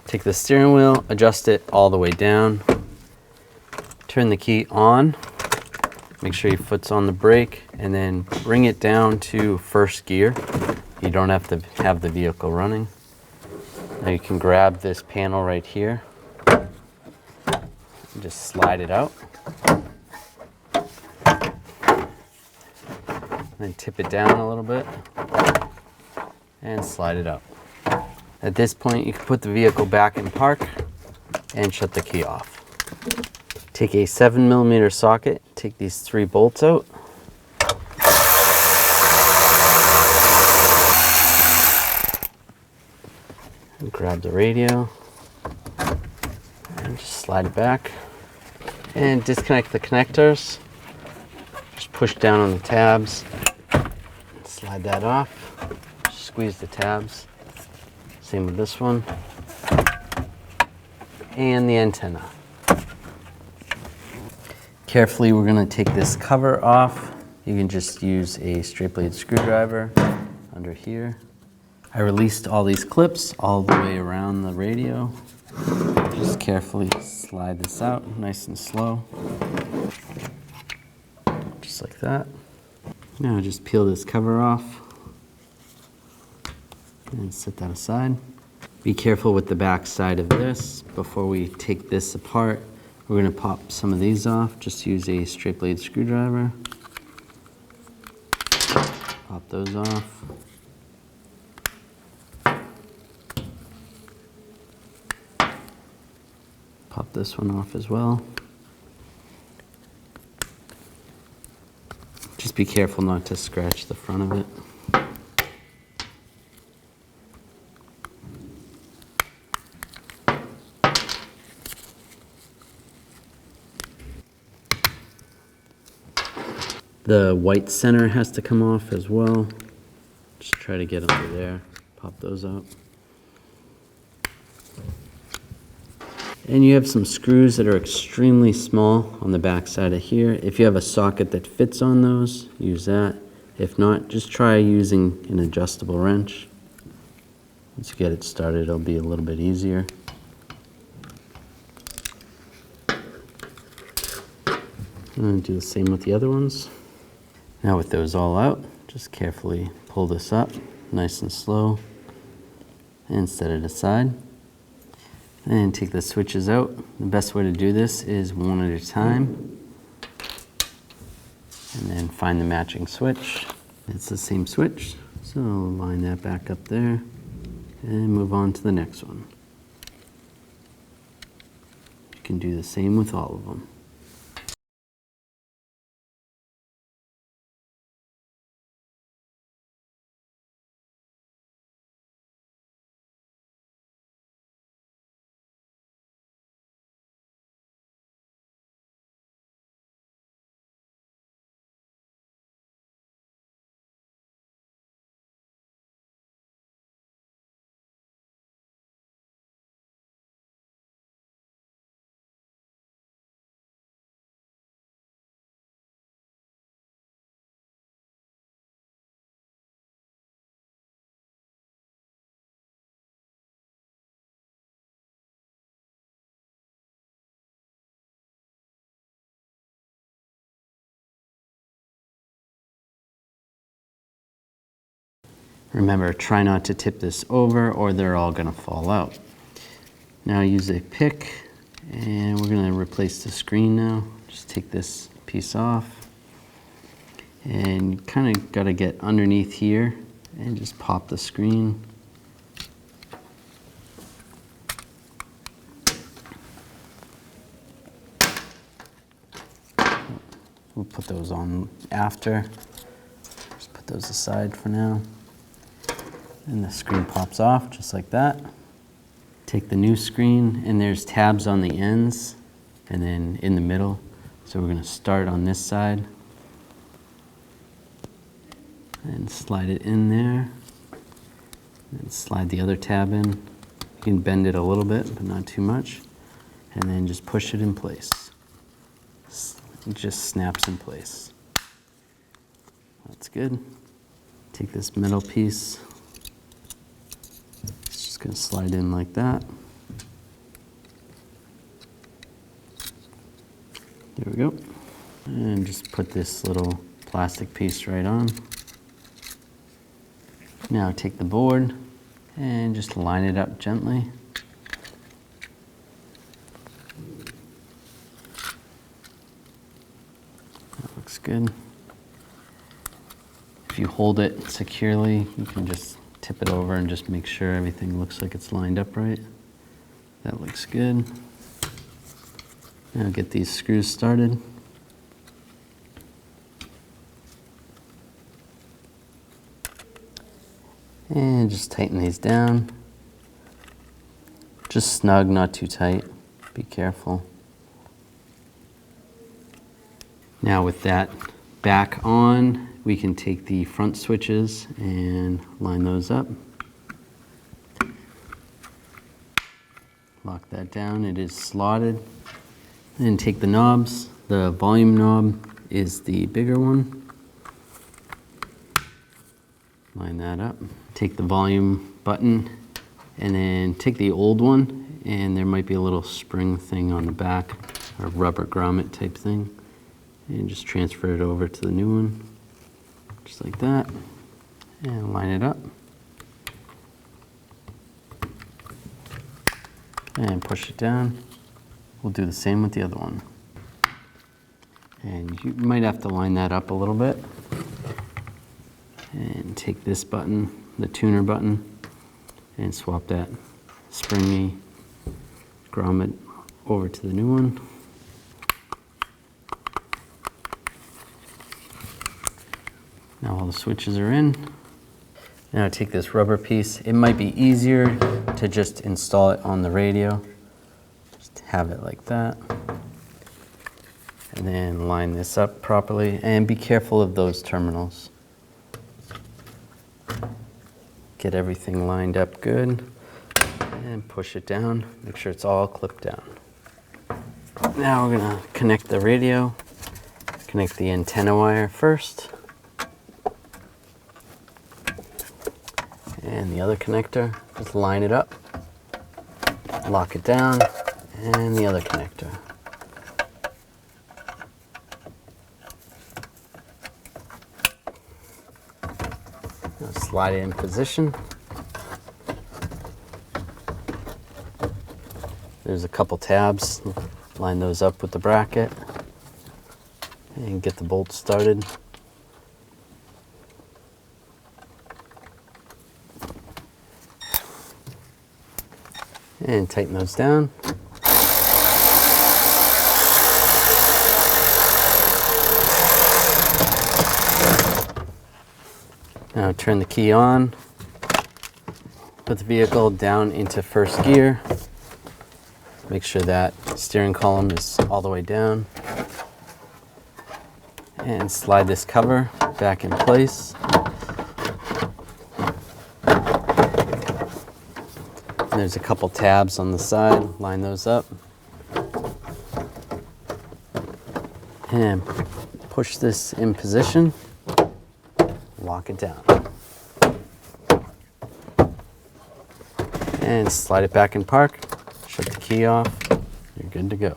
Take the steering wheel, adjust it all the way down, turn the key on, make sure your foot's on the brake, and then bring it down to first gear. You don't have to have the vehicle running. Now you can grab this panel right here and just slide it out. Then tip it down a little bit and slide it out. At this point, you can put the vehicle back in park and shut the key off. Take a 7mm socket, take these 3 bolts out. And grab the radio and just slide it back. And disconnect the connectors. Just push down on the tabs, slide that off, squeeze the tabs. Same with this one. And the antenna. Carefully, we're going to take this cover off. You can just use a straight blade screwdriver under here. I released all these clips all the way around the radio. Just carefully slide this out, nice and slow. Just like that. Now just peel this cover off and set that aside. Be careful with the back side of this. Before we take this apart, we're going to pop some of these off. Just use a straight blade screwdriver. Pop those off. Pop this one off as well. Just be careful not to scratch the front of it. The white center has to come off as well. Just try to get under there. Pop those out. And you have some screws that are extremely small on the back side of here. If you have a socket that fits on those, use that. If not, just try using an adjustable wrench. Once you get it started, it'll be a little bit easier. And do the same with the other ones. Now with those all out, just carefully pull this up, nice and slow, and set it aside. And take the switches out. The best way to do this is one at a time. And then find the matching switch. It's the same switch, so line that back up there and move on to the next one. You can do the same with all of them. Remember, try not to tip this over or they're all going to fall out. Now use a pick and we're going to replace the screen now. Just take this piece off and you kind of got to get underneath here and just pop the screen. We'll put those on after. Just put those aside for now. And the screen pops off just like that. Take the new screen and there's tabs on the ends and then in the middle. So we're going to start on this side and slide it in there. And slide the other tab in. You can bend it a little bit, but not too much. And then just push it in place. It just snaps in place. That's good. Take this middle piece. It's just going to slide in like that. There we go. And just put this little plastic piece right on. Now take the board and just line it up gently. That looks good. If you hold it securely, you can just tip it over and just make sure everything looks like it's lined up right. That looks good. Now get these screws started. And just tighten these down. Just snug, not too tight. Be careful. Now with that back on, we can take the front switches and line those up. Lock that down, it is slotted. And take the knobs. The volume knob is the bigger one. Line that up. Take the volume button and then take the old one, and there might be a little spring thing on the back, or rubber grommet type thing, and just transfer it over to the new one, just like that, and line it up. And push it down. We'll do the same with the other one. And you might have to line that up a little bit. And take this button, the tuner button, and swap that springy grommet over to the new one. Now all the switches are in. Now take this rubber piece. It might be easier to just install it on the radio. Just have it like that. And then line this up properly, and be careful of those terminals. Get everything lined up good, and push it down. Make sure it's all clipped down. Now we're gonna connect the radio. Connect the antenna wire first. And the other connector, just line it up. Lock it down, and the other connector. Now slide it in position. There's a couple tabs. Line those up with the bracket and get the bolt started. And tighten those down. Now turn the key on. Put the vehicle down into first gear. Make sure that steering column is all the way down. And slide this cover back in place. And there's a couple tabs on the side. Line those up. And push this in position. Lock it down. And slide it back in park. Shut the key off. You're good to go.